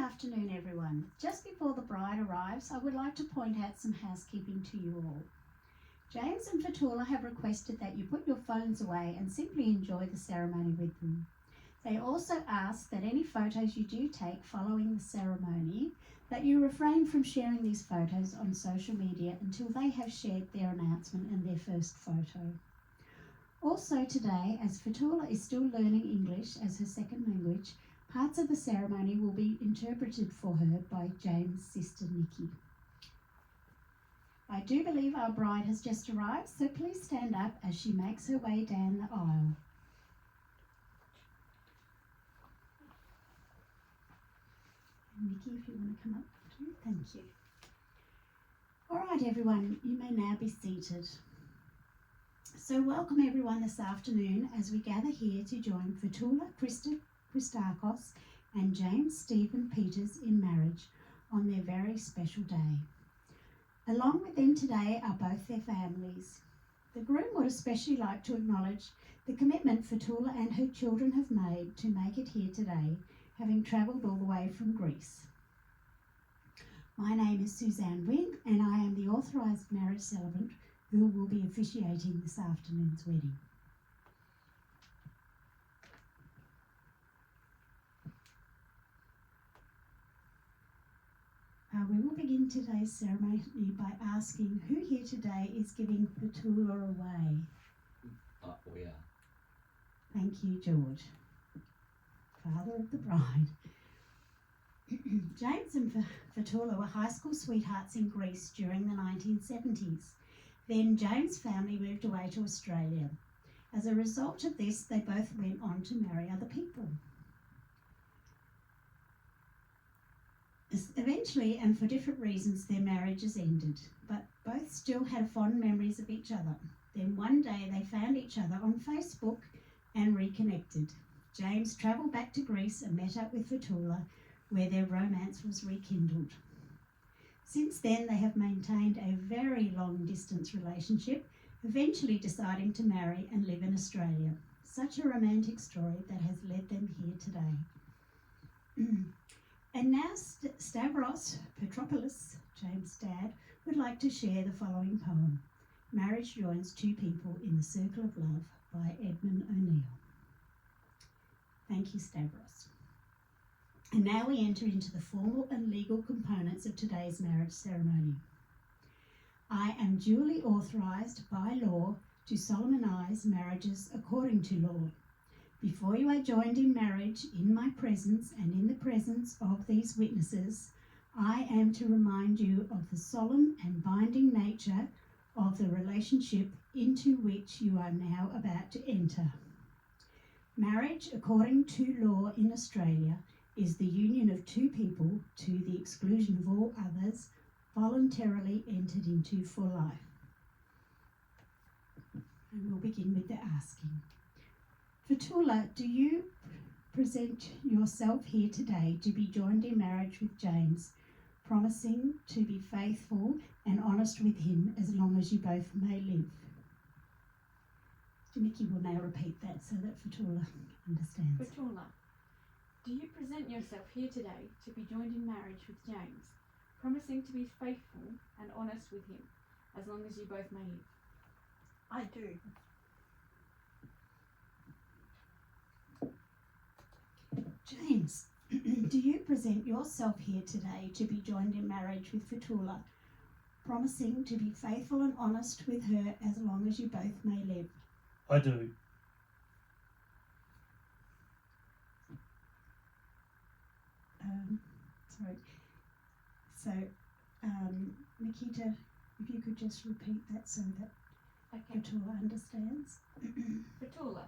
afternoon, everyone. Just before the bride arrives, I would like to point out some housekeeping to you all. James and Fatoula have requested that you put your phones away and simply enjoy the ceremony with them. They also ask that any photos you do take following the ceremony, that you refrain from sharing these photos on social media until they have shared their announcement and their first photo. Also today, as Fatoula is still learning English as her second language, parts of the ceremony will be interpreted for her by James' sister Nikki. I do believe our bride has just arrived, so please stand up as she makes her way down the aisle. And Nikki, if you want to come up too, thank you. All right, everyone, you may now be seated. So welcome everyone this afternoon as we gather here to join Fatoula Christakos and James Stephen Peters in marriage on their very special day. Along with them today are both their families. The groom would especially like to acknowledge the commitment Fatoula and her children have made to make it here today, having travelled all the way from Greece. My name is Suzanne Wynne and I am the authorised marriage celebrant who will be officiating this afternoon's wedding. We will begin today's ceremony by asking who here today is giving Fatoula away. We are. Thank you, George, father of the bride. James and Fatoula were high school sweethearts in Greece during the 1970s. Then James' family moved away to Australia. As a result of this, they both went on to marry other people. Eventually, and for different reasons, their marriages ended, but both still had fond memories of each other. Then one day they found each other on Facebook and reconnected. James travelled back to Greece and met up with Fatoula, where their romance was rekindled. Since then, they have maintained a very long-distance relationship, eventually deciding to marry and live in Australia. Such a romantic story that has led them here today. And now Stavros Petropoulos, James' dad, would like to share the following poem, Marriage Joins Two People in the Circle of Love by Edmund O'Neill. Thank you, Stavros. And now we enter into the formal and legal components of today's marriage ceremony. I am duly authorised by law to solemnise marriages according to law. Before you are joined in marriage, in my presence and in the presence of these witnesses, I am to remind you of the solemn and binding nature of the relationship into which you are now about to enter. Marriage, according to law in Australia, is the union of two people to the exclusion of all others, voluntarily entered into for life. And we'll begin with the asking. Fatoula, do you present yourself here today to be joined in marriage with James, promising to be faithful and honest with him as long as you both may live? Nikki will now repeat that so that Fatoula understands. Fatoula, do you present yourself here today to be joined in marriage with James, promising to be faithful and honest with him as long as you both may live? I do. James, do you present yourself here today to be joined in marriage with Fatoula, promising to be faithful and honest with her as long as you both may live? I do. Nikita, if you could just repeat that so that Okay. Fatoula understands. Fatoula,